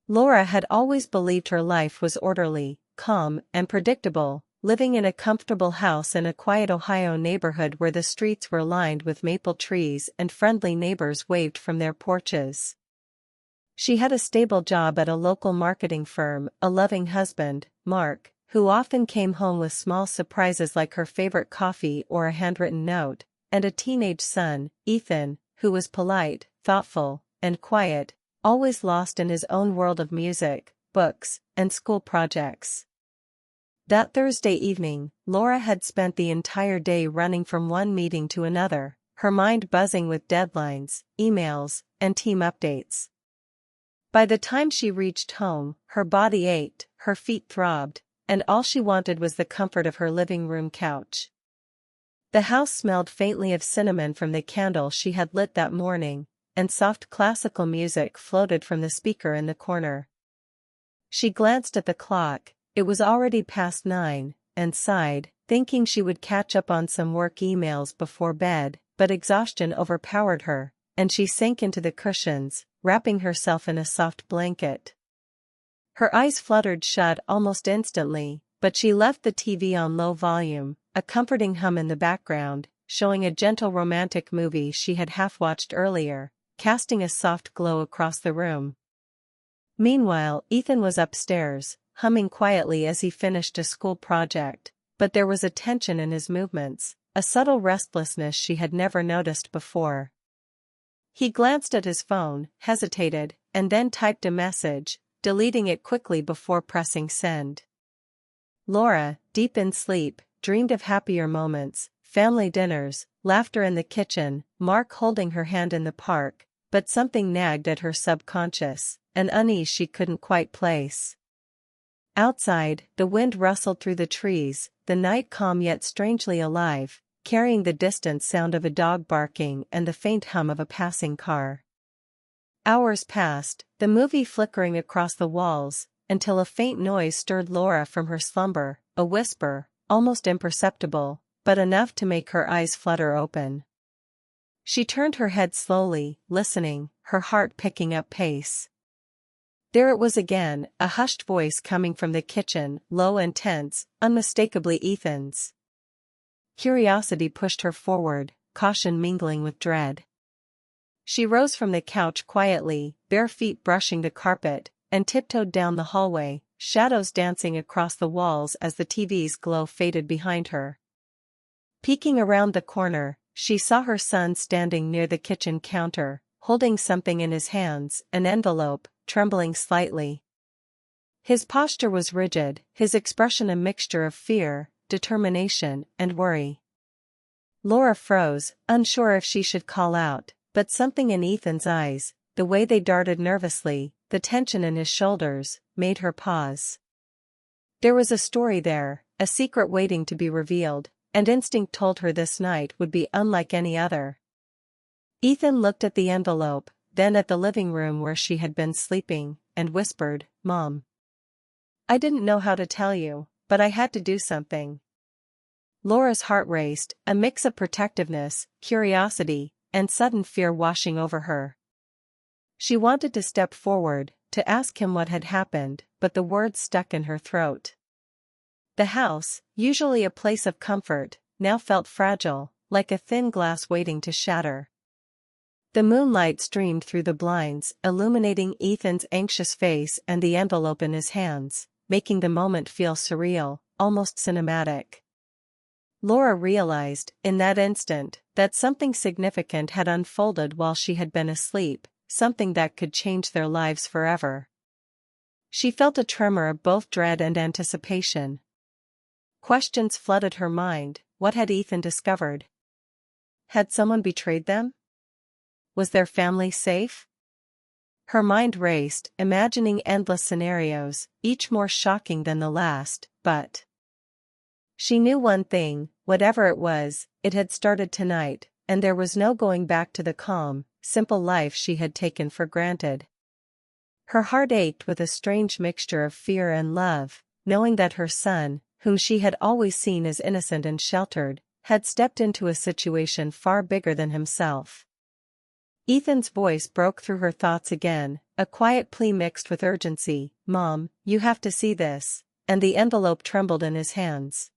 Laura had always believed her life was orderly, calm, and predictable, living in a comfortable house in a quiet Ohio neighborhood where the streets were lined with maple trees and friendly neighbors waved from their porches. She had a stable job at a local marketing firm, a loving husband, Mark, who often came home with small surprises like her favorite coffee or a handwritten note, and a teenage son, Ethan, who was polite, thoughtful, and quiet, always lost in his own world of music, books, and school projects. That Thursday evening, Laura had spent the entire day running from one meeting to another, her mind buzzing with deadlines, emails, and team updates. By the time she reached home, her body ached, her feet throbbed, and all she wanted was the comfort of her living room couch. The house smelled faintly of cinnamon from the candle she had lit that morning, and soft classical music floated from the speaker in the corner. She glanced at the clock. It was already past 9, and sighed, thinking she would catch up on some work emails before bed, but exhaustion overpowered her, and she sank into the cushions, wrapping herself in a soft blanket. Her eyes fluttered shut almost instantly, but she left the TV on low volume, a comforting hum in the background, showing a gentle romantic movie she had half-watched earlier, casting a soft glow across the room. Meanwhile, Ethan was upstairs, humming quietly as he finished a school project, but there was a tension in his movements, a subtle restlessness she had never noticed before. He glanced at his phone, hesitated, and then typed a message, deleting it quickly before pressing send. Laura, deep in sleep, dreamed of happier moments, family dinners, laughter in the kitchen, Mark holding her hand in the park, but something nagged at her subconscious, an unease she couldn't quite place. Outside, the wind rustled through the trees, the night calm yet strangely alive, carrying the distant sound of a dog barking and the faint hum of a passing car. Hours passed, the movie flickering across the walls, until a faint noise stirred Laura from her slumber, a whisper, almost imperceptible, but enough to make her eyes flutter open. She turned her head slowly, listening, her heart picking up pace. There it was again, a hushed voice coming from the kitchen, low and tense, unmistakably Ethan's. Curiosity pushed her forward, caution mingling with dread. She rose from the couch quietly, bare feet brushing the carpet, and tiptoed down the hallway, shadows dancing across the walls as the TV's glow faded behind her. Peeking around the corner, she saw her son standing near the kitchen counter, holding something in his hands, an envelope, trembling slightly. His posture was rigid, his expression a mixture of fear, determination, and worry. Laura froze, unsure if she should call out, but something in Ethan's eyes, the way they darted nervously, the tension in his shoulders, made her pause. There was a story there, a secret waiting to be revealed, and instinct told her this night would be unlike any other. Ethan looked at the envelope, then at the living room where she had been sleeping, and whispered, "Mom. I didn't know how to tell you, but I had to do something." Laura's heart raced, a mix of protectiveness, curiosity, and sudden fear washing over her. She wanted to step forward, to ask him what had happened, but the words stuck in her throat. The house, usually a place of comfort, now felt fragile, like a thin glass waiting to shatter. The moonlight streamed through the blinds, illuminating Ethan's anxious face and the envelope in his hands, making the moment feel surreal, almost cinematic. Laura realized, in that instant, that something significant had unfolded while she had been asleep, something that could change their lives forever. She felt a tremor of both dread and anticipation. Questions flooded her mind. What had Ethan discovered? Had someone betrayed them? Was their family safe? Her mind raced, imagining endless scenarios, each more shocking than the last, but she knew one thing, whatever it was, it had started tonight, and there was no going back to the calm, simple life she had taken for granted. Her heart ached with a strange mixture of fear and love, knowing that her son, whom she had always seen as innocent and sheltered, had stepped into a situation far bigger than himself. Ethan's voice broke through her thoughts again, a quiet plea mixed with urgency. "Mom, you have to see this," and the envelope trembled in his hands.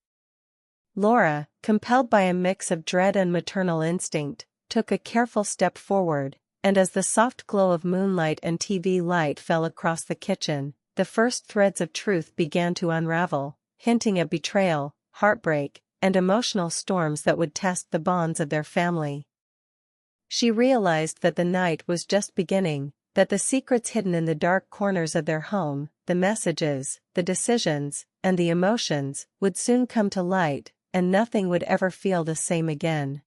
Laura, compelled by a mix of dread and maternal instinct, took a careful step forward, and as the soft glow of moonlight and TV light fell across the kitchen, the first threads of truth began to unravel, hinting at betrayal, heartbreak, and emotional storms that would test the bonds of their family. She realized that the night was just beginning, that the secrets hidden in the dark corners of their home, the messages, the decisions, and the emotions, would soon come to light, and nothing would ever feel the same again.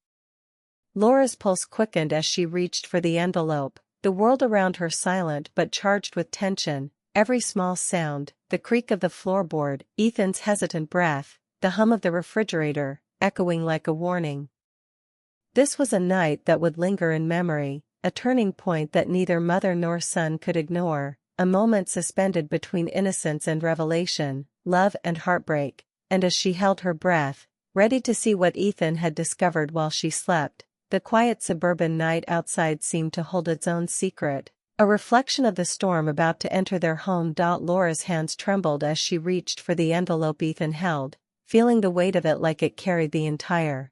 Laura's pulse quickened as she reached for the envelope, the world around her silent but charged with tension, every small sound, the creak of the floorboard, Ethan's hesitant breath, the hum of the refrigerator, echoing like a warning. This was a night that would linger in memory, a turning point that neither mother nor son could ignore, a moment suspended between innocence and revelation, love and heartbreak, and as she held her breath, ready to see what Ethan had discovered while she slept, the quiet suburban night outside seemed to hold its own secret, a reflection of the storm about to enter their home. Laura's hands trembled as she reached for the envelope Ethan held, feeling the weight of it like it carried the entire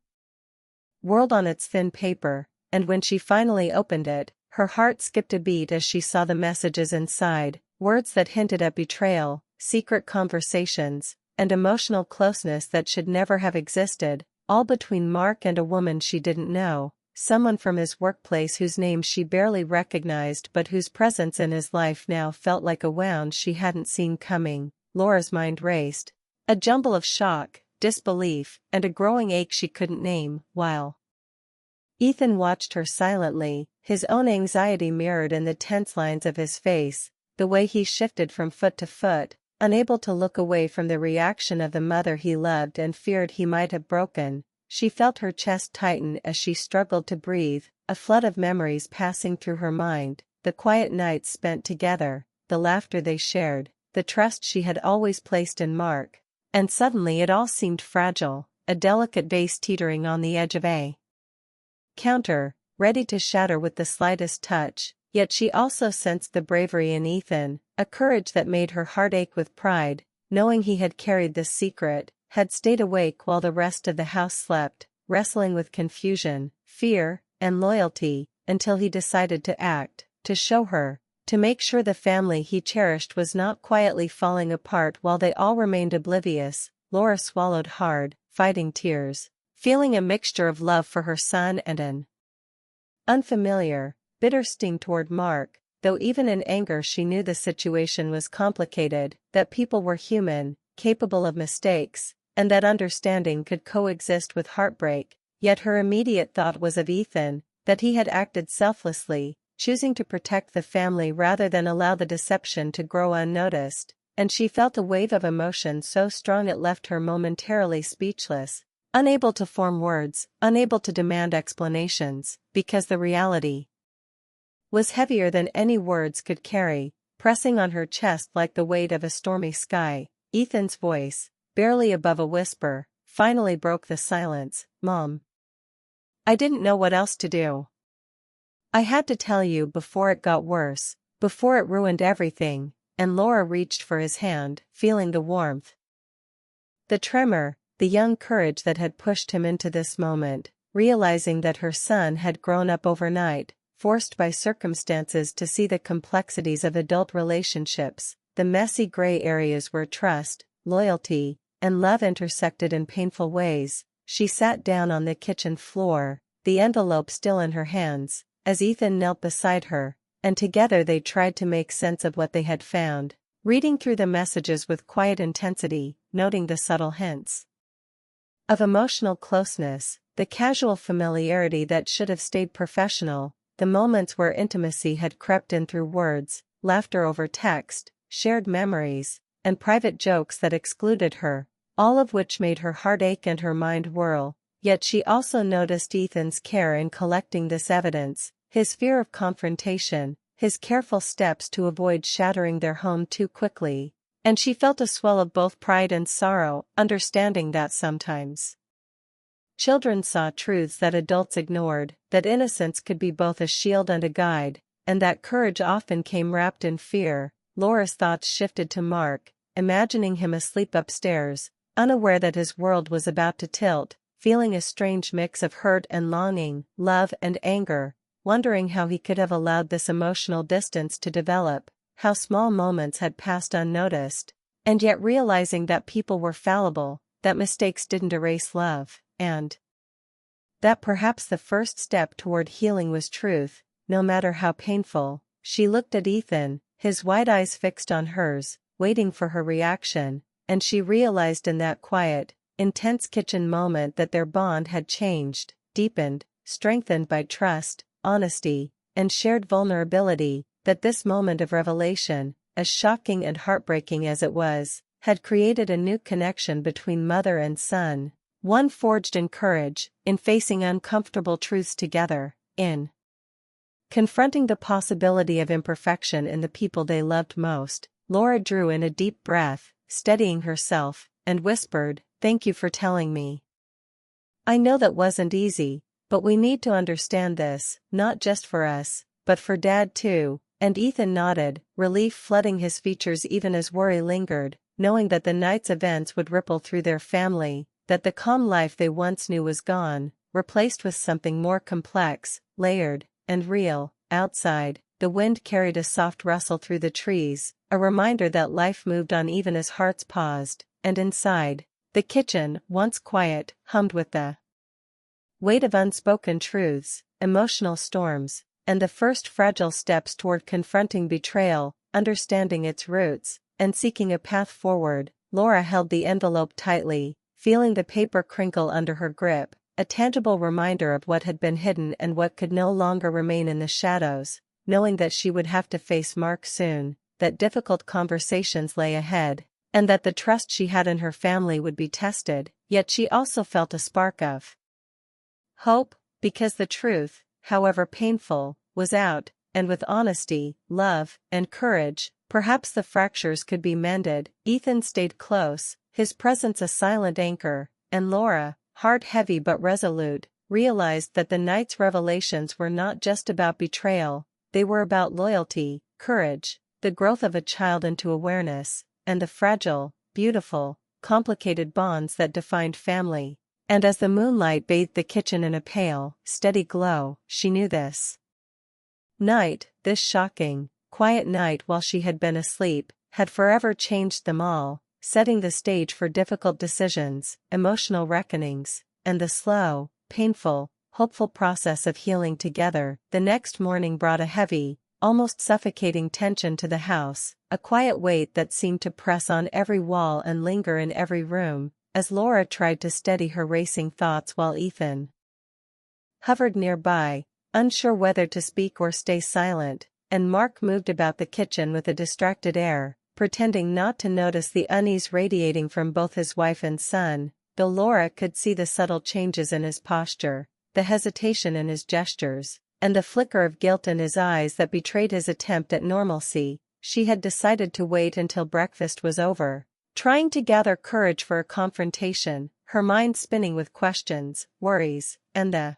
world on its thin paper, and when she finally opened it, her heart skipped a beat as she saw the messages inside, words that hinted at betrayal, secret conversations, and emotional closeness that should never have existed, all between Mark and a woman she didn't know, someone from his workplace whose name she barely recognized but whose presence in his life now felt like a wound she hadn't seen coming. Laura's mind raced, a jumble of shock, disbelief, and a growing ache she couldn't name, while Ethan watched her silently, his own anxiety mirrored in the tense lines of his face, the way he shifted from foot to foot, unable to look away from the reaction of the mother he loved and feared he might have broken. She felt her chest tighten as she struggled to breathe, a flood of memories passing through her mind, the quiet nights spent together, the laughter they shared, the trust she had always placed in Mark, and suddenly it all seemed fragile, a delicate vase teetering on the edge of a counter, ready to shatter with the slightest touch. Yet she also sensed the bravery in Ethan, a courage that made her heart ache with pride, knowing he had carried this secret, had stayed awake while the rest of the house slept, wrestling with confusion, fear, and loyalty, until he decided to act, to show her, to make sure the family he cherished was not quietly falling apart while they all remained oblivious. Laura swallowed hard, fighting tears, feeling a mixture of love for her son and an unfamiliar, bitter sting toward Mark, though even in anger she knew the situation was complicated, that people were human, capable of mistakes, and that understanding could coexist with heartbreak. Yet her immediate thought was of Ethan, that he had acted selflessly, choosing to protect the family rather than allow the deception to grow unnoticed, and she felt a wave of emotion so strong it left her momentarily speechless, unable to form words, unable to demand explanations, because the reality was heavier than any words could carry, pressing on her chest like the weight of a stormy sky. Ethan's voice, barely above a whisper, finally broke the silence. "Mom, I didn't know what else to do. I had to tell you before it got worse, before it ruined everything," and Laura reached for his hand, feeling the warmth, the tremor, the young courage that had pushed him into this moment, realizing that her son had grown up overnight, forced by circumstances to see the complexities of adult relationships, the messy gray areas where trust, loyalty, and love intersected in painful ways. She sat down on the kitchen floor, the envelope still in her hands, as Ethan knelt beside her, and together they tried to make sense of what they had found, reading through the messages with quiet intensity, noting the subtle hints of emotional closeness, the casual familiarity that should have stayed professional, the moments where intimacy had crept in through words, laughter over text, shared memories, and private jokes that excluded her, all of which made her heart ache and her mind whirl. Yet she also noticed Ethan's care in collecting this evidence, his fear of confrontation, his careful steps to avoid shattering their home too quickly, and she felt a swell of both pride and sorrow, understanding that sometimes children saw truths that adults ignored, that innocence could be both a shield and a guide, and that courage often came wrapped in fear. Laura's thoughts shifted to Mark, imagining him asleep upstairs, unaware that his world was about to tilt, feeling a strange mix of hurt and longing, love and anger, wondering how he could have allowed this emotional distance to develop, how small moments had passed unnoticed, and yet realizing that people were fallible, that mistakes didn't erase love, and that perhaps the first step toward healing was truth, no matter how painful. She looked at Ethan, his wide eyes fixed on hers, waiting for her reaction, and she realized in that quiet, intense kitchen moment that their bond had changed, deepened, strengthened by trust, honesty, and shared vulnerability, that this moment of revelation, as shocking and heartbreaking as it was, had created a new connection between mother and son, one forged in courage, in facing uncomfortable truths together, in confronting the possibility of imperfection in the people they loved most. Laura drew in a deep breath, steadying herself, and whispered, "Thank you for telling me. I know that wasn't easy, but we need to understand this, not just for us, but for Dad too." And Ethan nodded, relief flooding his features even as worry lingered, knowing that the night's events would ripple through their family, that the calm life they once knew was gone, replaced with something more complex, layered, and real. Outside, the wind carried a soft rustle through the trees, a reminder that life moved on even as hearts paused, and inside, the kitchen, once quiet, hummed with the weight of unspoken truths, emotional storms, and the first fragile steps toward confronting betrayal, understanding its roots, and seeking a path forward. Laura held the envelope tightly, feeling the paper crinkle under her grip, a tangible reminder of what had been hidden and what could no longer remain in the shadows, knowing that she would have to face Mark soon, that difficult conversations lay ahead, and that the trust she had in her family would be tested. Yet she also felt a spark of hope, because the truth, however painful, was out, and with honesty, love, and courage, perhaps the fractures could be mended. Ethan stayed close, his presence a silent anchor, and Laura, heart heavy but resolute, realized that the night's revelations were not just about betrayal, they were about loyalty, courage, the growth of a child into awareness, and the fragile, beautiful, complicated bonds that defined family. And as the moonlight bathed the kitchen in a pale, steady glow, she knew this night, this shocking, quiet night while she had been asleep, had forever changed them all, setting the stage for difficult decisions, emotional reckonings, and the slow, painful, hopeful process of healing together. The next morning brought a heavy, almost suffocating tension to the house, a quiet weight that seemed to press on every wall and linger in every room, as Laura tried to steady her racing thoughts while Ethan hovered nearby, unsure whether to speak or stay silent, and Mark moved about the kitchen with a distracted air, pretending not to notice the unease radiating from both his wife and son, though Laura could see the subtle changes in his posture, the hesitation in his gestures, and the flicker of guilt in his eyes that betrayed his attempt at normalcy. She had decided to wait until breakfast was over, trying to gather courage for a confrontation, her mind spinning with questions, worries, and the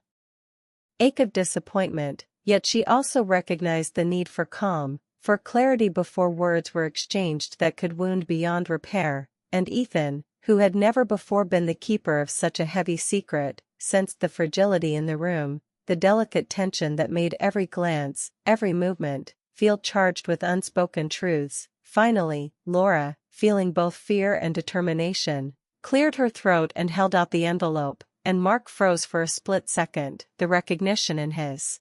ache of disappointment. Yet she also recognized the need for calm, for clarity before words were exchanged that could wound beyond repair, and Ethan, who had never before been the keeper of such a heavy secret, sensed the fragility in the room, the delicate tension that made every glance, every movement, feel charged with unspoken truths. Finally, Laura, feeling both fear and determination, cleared her throat and held out the envelope, and Mark froze for a split second, the recognition in his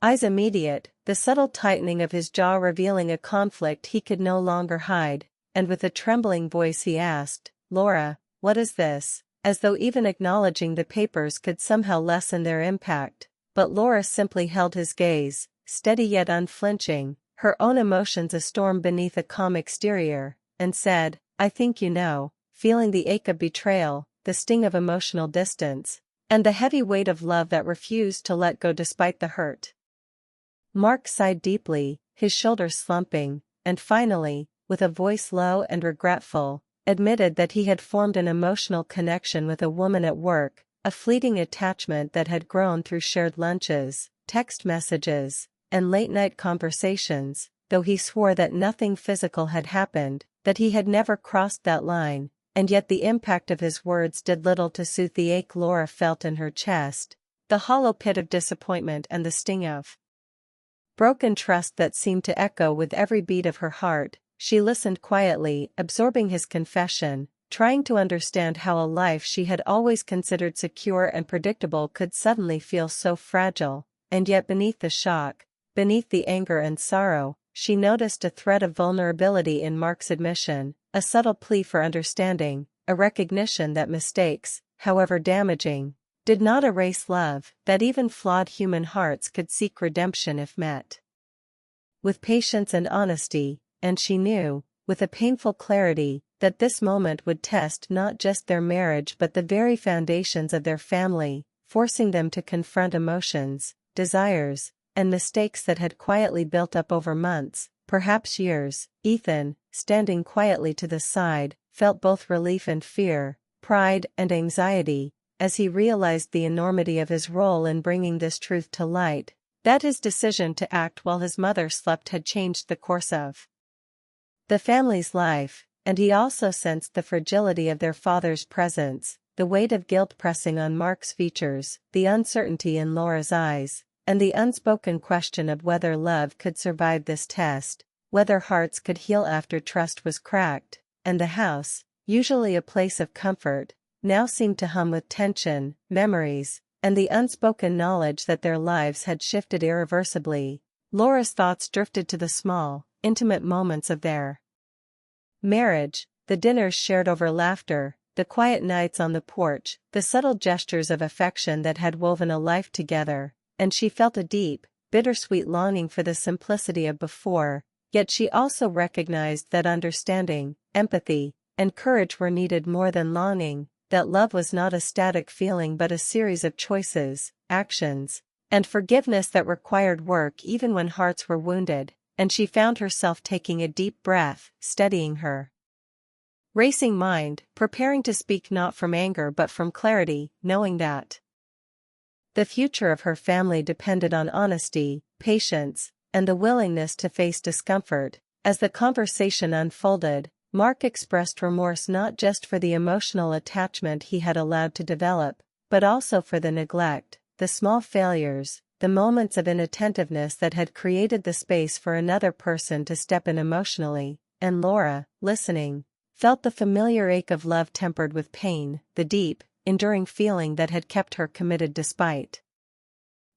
eyes immediate, the subtle tightening of his jaw revealing a conflict he could no longer hide, and with a trembling voice he asked, "Laura, what is this?" As though even acknowledging the papers could somehow lessen their impact, but Laura simply held his gaze, steady yet unflinching, her own emotions a storm beneath a calm exterior, and said, "I think you know," feeling the ache of betrayal, the sting of emotional distance, and the heavy weight of love that refused to let go despite the hurt. Mark sighed deeply, his shoulders slumping, and finally, with a voice low and regretful, admitted that he had formed an emotional connection with a woman at work, a fleeting attachment that had grown through shared lunches, text messages, and late-night conversations, though he swore that nothing physical had happened, that he had never crossed that line, and yet the impact of his words did little to soothe the ache Laura felt in her chest, the hollow pit of disappointment and the sting of broken trust that seemed to echo with every beat of her heart. She listened quietly, absorbing his confession, trying to understand how a life she had always considered secure and predictable could suddenly feel so fragile, and yet beneath the shock, beneath the anger and sorrow, she noticed a thread of vulnerability in Mark's admission, a subtle plea for understanding, a recognition that mistakes, however damaging, did not erase love, that even flawed human hearts could seek redemption if met with patience and honesty, and she knew, with a painful clarity, that this moment would test not just their marriage but the very foundations of their family, forcing them to confront emotions, desires, and mistakes that had quietly built up over months, perhaps years. Ethan, standing quietly to the side, felt both relief and fear, pride and anxiety, as he realized the enormity of his role in bringing this truth to light, that his decision to act while his mother slept had changed the course of the family's life, and he also sensed the fragility of their father's presence, the weight of guilt pressing on Mark's features, the uncertainty in Laura's eyes, and the unspoken question of whether love could survive this test, whether hearts could heal after trust was cracked, and the house, usually a place of comfort, now seemed to hum with tension, memories, and the unspoken knowledge that their lives had shifted irreversibly. Laura's thoughts drifted to the small, intimate moments of their marriage, the dinners shared over laughter, the quiet nights on the porch, the subtle gestures of affection that had woven a life together, and she felt a deep, bittersweet longing for the simplicity of before, yet she also recognized that understanding, empathy, and courage were needed more than longing, that love was not a static feeling but a series of choices, actions, and forgiveness that required work even when hearts were wounded, and she found herself taking a deep breath, steadying her racing mind, preparing to speak not from anger but from clarity, knowing that the future of her family depended on honesty, patience, and the willingness to face discomfort. As the conversation unfolded, Mark expressed remorse not just for the emotional attachment he had allowed to develop, but also for the neglect, the small failures, the moments of inattentiveness that had created the space for another person to step in emotionally, and Laura, listening, felt the familiar ache of love tempered with pain, the deep, enduring feeling that had kept her committed despite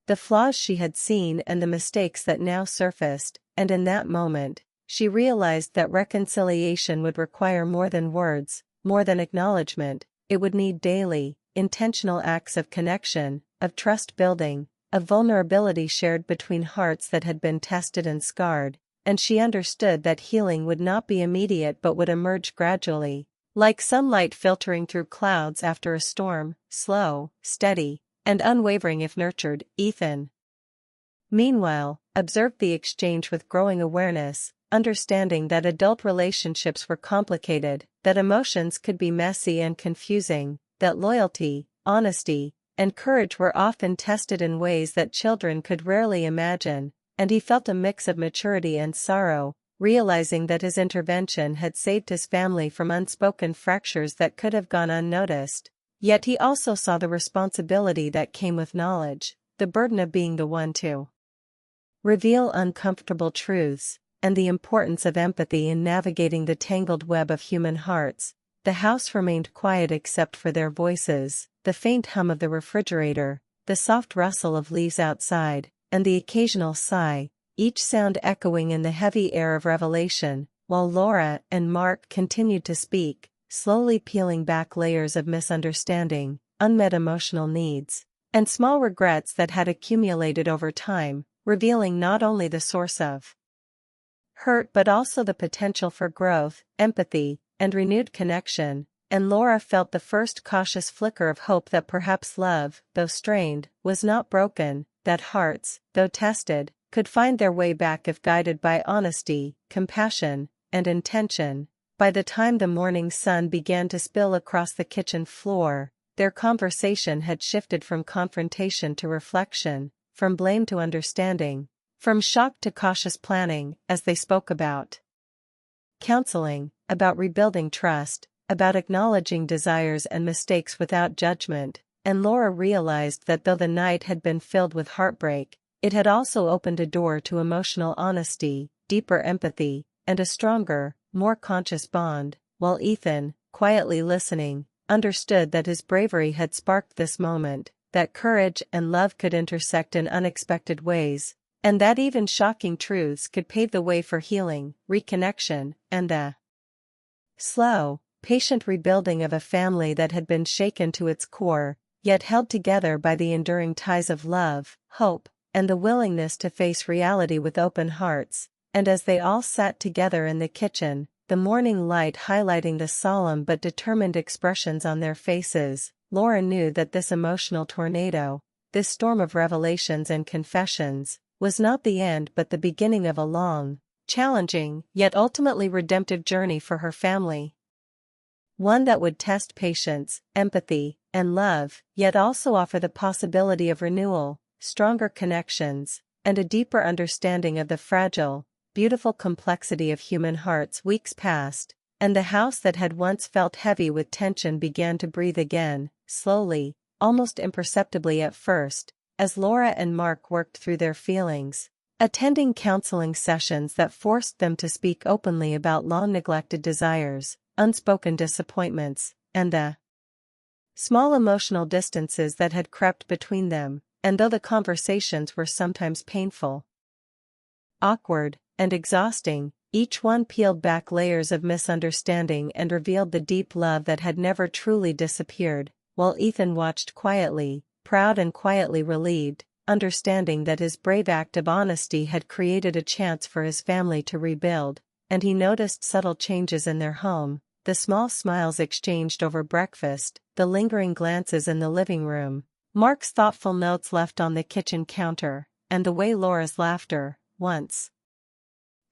the flaws she had seen and the mistakes that now surfaced, and in that moment, she realized that reconciliation would require more than words, more than acknowledgement. It would need daily, intentional acts of connection, of trust building, of vulnerability shared between hearts that had been tested and scarred, and she understood that healing would not be immediate but would emerge gradually, like sunlight filtering through clouds after a storm, slow, steady, and unwavering if nurtured. Ethan, meanwhile, observed the exchange with growing awareness, understanding that adult relationships were complicated, that emotions could be messy and confusing, that loyalty, honesty, and courage were often tested in ways that children could rarely imagine, and he felt a mix of maturity and sorrow, realizing that his intervention had saved his family from unspoken fractures that could have gone unnoticed. Yet he also saw the responsibility that came with knowledge, the burden of being the one to reveal uncomfortable truths, and the importance of empathy in navigating the tangled web of human hearts. The house remained quiet except for their voices, the faint hum of the refrigerator, the soft rustle of leaves outside, and the occasional sigh, each sound echoing in the heavy air of revelation, while Laura and Mark continued to speak, slowly peeling back layers of misunderstanding, unmet emotional needs, and small regrets that had accumulated over time, revealing not only the source of hurt but also the potential for growth, empathy, and renewed connection. And Laura felt the first cautious flicker of hope that perhaps love, though strained, was not broken, that hearts, though tested, could find their way back if guided by honesty, compassion, and intention. By the time the morning sun began to spill across the kitchen floor, their conversation had shifted from confrontation to reflection, from blame to understanding, From shock to cautious planning, as they spoke about counseling, about rebuilding trust, about acknowledging desires and mistakes without judgment, and Laura realized that though the night had been filled with heartbreak, it had also opened a door to emotional honesty, deeper empathy, and a stronger, more conscious bond, while Ethan, quietly listening, understood that his bravery had sparked this moment, that courage and love could intersect in unexpected ways, and that even shocking truths could pave the way for healing, reconnection, and the slow, patient rebuilding of a family that had been shaken to its core, yet held together by the enduring ties of love, hope, and the willingness to face reality with open hearts. And as they all sat together in the kitchen, the morning light highlighting the solemn but determined expressions on their faces, Laura knew that this emotional tornado, this storm of revelations and confessions, was not the end but the beginning of a long, challenging, yet ultimately redemptive journey for her family. One that would test patience, empathy, and love, yet also offer the possibility of renewal, stronger connections, and a deeper understanding of the fragile, beautiful complexity of human hearts. Weeks passed, and the house that had once felt heavy with tension began to breathe again, slowly, almost imperceptibly at first, as Laura and Mark worked through their feelings, attending counseling sessions that forced them to speak openly about long-neglected desires, unspoken disappointments, and the small emotional distances that had crept between them. And though the conversations were sometimes painful, awkward, and exhausting, each one peeled back layers of misunderstanding and revealed the deep love that had never truly disappeared, while Ethan watched quietly, proud and quietly relieved, understanding that his brave act of honesty had created a chance for his family to rebuild, and he noticed subtle changes in their home, the small smiles exchanged over breakfast, the lingering glances in the living room, Mark's thoughtful notes left on the kitchen counter, and the way Laura's laughter, once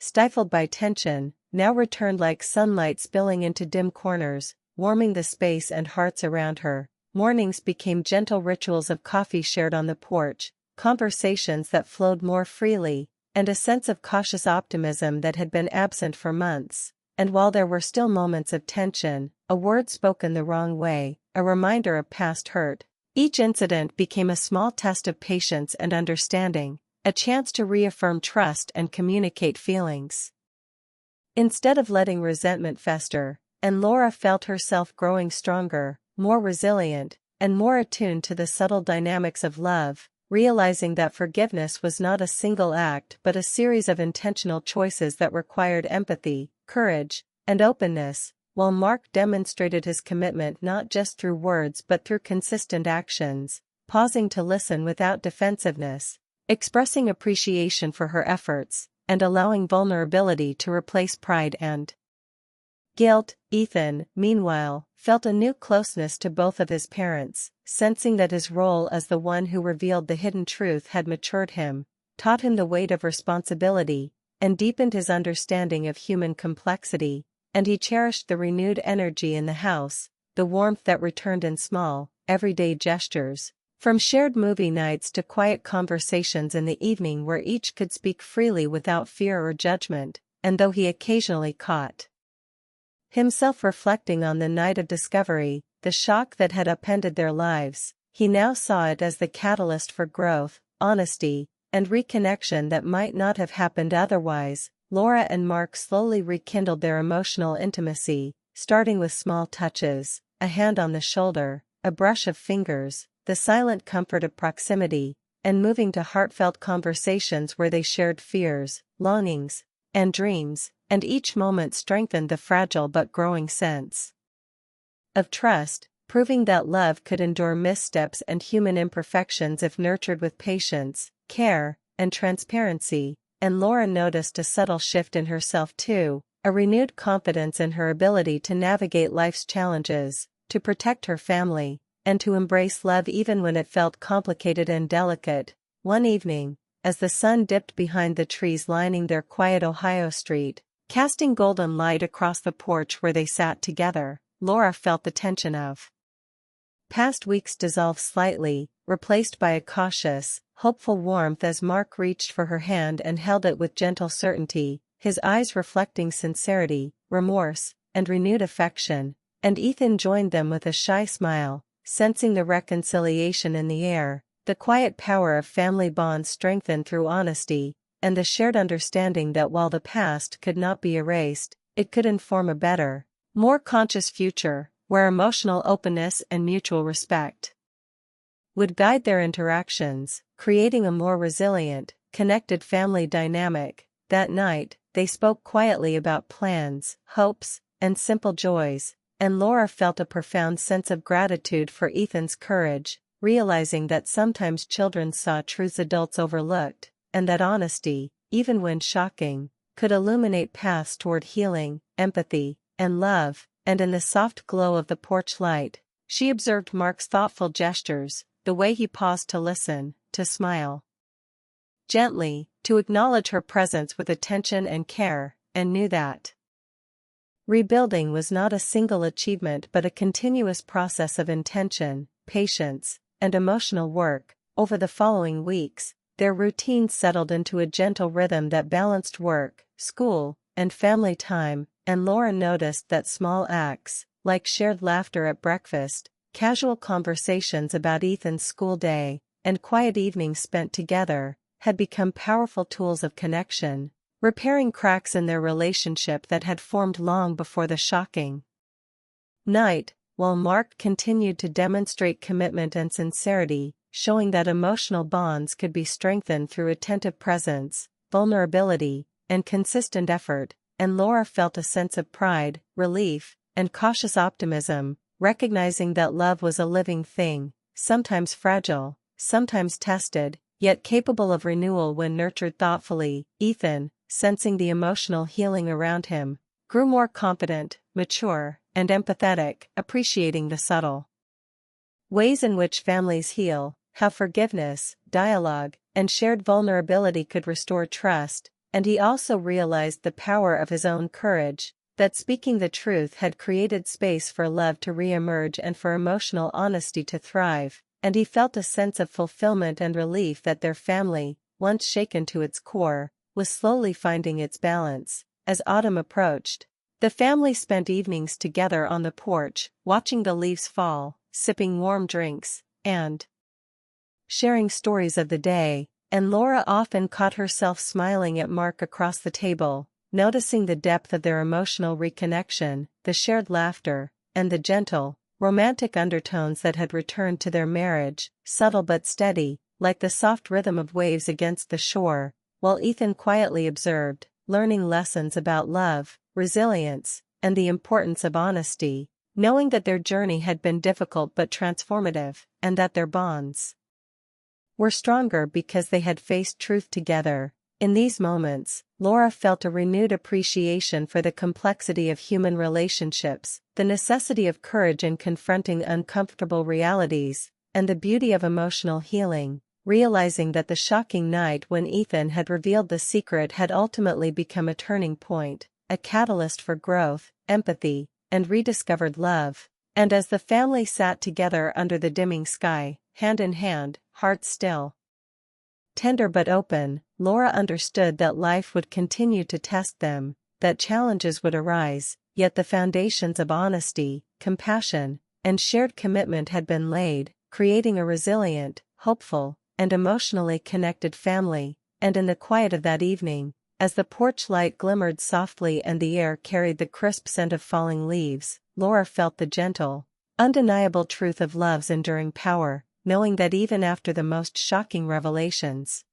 stifled by tension, now returned like sunlight spilling into dim corners, warming the space and hearts around her. Mornings became gentle rituals of coffee shared on the porch, conversations that flowed more freely, and a sense of cautious optimism that had been absent for months. And while there were still moments of tension, a word spoken the wrong way, a reminder of past hurt, each incident became a small test of patience and understanding, a chance to reaffirm trust and communicate feelings, instead of letting resentment fester. And Laura felt herself growing stronger, more resilient, and more attuned to the subtle dynamics of love, realizing that forgiveness was not a single act but a series of intentional choices that required empathy, courage, and openness, while Mark demonstrated his commitment not just through words but through consistent actions, pausing to listen without defensiveness, expressing appreciation for her efforts, and allowing vulnerability to replace pride and guilt. Ethan, meanwhile, felt a new closeness to both of his parents, sensing that his role as the one who revealed the hidden truth had matured him, taught him the weight of responsibility, and deepened his understanding of human complexity, and he cherished the renewed energy in the house, the warmth that returned in small, everyday gestures, from shared movie nights to quiet conversations in the evening where each could speak freely without fear or judgment. And though he occasionally caught himself reflecting on the night of discovery, the shock that had upended their lives, he now saw it as the catalyst for growth, honesty, and reconnection that might not have happened otherwise. Laura and Mark slowly rekindled their emotional intimacy, starting with small touches, a hand on the shoulder, a brush of fingers, the silent comfort of proximity, and moving to heartfelt conversations where they shared fears, longings, and dreams, and each moment strengthened the fragile but growing sense of trust, proving that love could endure missteps and human imperfections if nurtured with patience, care, and transparency. And Laura noticed a subtle shift in herself too, a renewed confidence in her ability to navigate life's challenges, to protect her family, and to embrace love even when it felt complicated and delicate. One evening, as the sun dipped behind the trees lining their quiet Ohio street, casting golden light across the porch where they sat together, Laura felt the tension of past weeks dissolve slightly, replaced by a cautious, hopeful warmth as Mark reached for her hand and held it with gentle certainty, his eyes reflecting sincerity, remorse, and renewed affection, and Ethan joined them with a shy smile, sensing the reconciliation in the air, the quiet power of family bonds strengthened through honesty, and the shared understanding that while the past could not be erased, it could inform a better, more conscious future, where emotional openness and mutual respect would guide their interactions, creating a more resilient, connected family dynamic. That night, they spoke quietly about plans, hopes, and simple joys, and Laura felt a profound sense of gratitude for Ethan's courage, realizing that sometimes children saw truths adults overlooked, and that honesty, even when shocking, could illuminate paths toward healing, empathy, and love. And in the soft glow of the porch light, she observed Mark's thoughtful gestures, the way he paused to listen, to smile gently, to acknowledge her presence with attention and care, and knew that rebuilding was not a single achievement but a continuous process of intention, patience, and emotional work. Over the following weeks, their routine settled into a gentle rhythm that balanced work, school, and family time, and Laura noticed that small acts, like shared laughter at breakfast, casual conversations about Ethan's school day, and quiet evenings spent together, had become powerful tools of connection, repairing cracks in their relationship that had formed long before the shocking night, while Mark continued to demonstrate commitment and sincerity, showing that emotional bonds could be strengthened through attentive presence, vulnerability, and consistent effort. And Laura felt a sense of pride, relief, and cautious optimism, recognizing that love was a living thing, sometimes fragile, sometimes tested, yet capable of renewal when nurtured thoughtfully. Ethan, sensing the emotional healing around him, grew more confident, mature, and empathetic, appreciating the subtle ways in which families heal, how forgiveness, dialogue, and shared vulnerability could restore trust. And he also realized the power of his own courage, that speaking the truth had created space for love to re-emerge and for emotional honesty to thrive, and he felt a sense of fulfillment and relief that their family, once shaken to its core, was slowly finding its balance. As autumn approached, the family spent evenings together on the porch, watching the leaves fall, sipping warm drinks, and sharing stories of the day. And Laura often caught herself smiling at Mark across the table, noticing the depth of their emotional reconnection, the shared laughter, and the gentle, romantic undertones that had returned to their marriage, subtle but steady, like the soft rhythm of waves against the shore, while Ethan quietly observed, learning lessons about love, resilience, and the importance of honesty, knowing that their journey had been difficult but transformative, and that their bonds were stronger because they had faced truth together. In these moments, Laura felt a renewed appreciation for the complexity of human relationships, the necessity of courage in confronting uncomfortable realities, and the beauty of emotional healing, realizing that the shocking night when Ethan had revealed the secret had ultimately become a turning point, a catalyst for growth, empathy, and rediscovered love. And as the family sat together under the dimming sky, hand in hand, hearts still tender but open, Laura understood that life would continue to test them, that challenges would arise, yet the foundations of honesty, compassion, and shared commitment had been laid, creating a resilient, hopeful, and emotionally connected family. And in the quiet of that evening, as the porch light glimmered softly and the air carried the crisp scent of falling leaves, Laura felt the gentle, undeniable truth of love's enduring power, knowing that even after the most shocking revelations,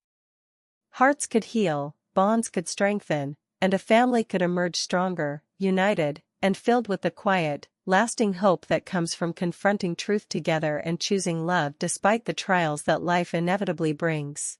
hearts could heal, bonds could strengthen, and a family could emerge stronger, united, and filled with the quiet, lasting hope that comes from confronting truth together and choosing love despite the trials that life inevitably brings.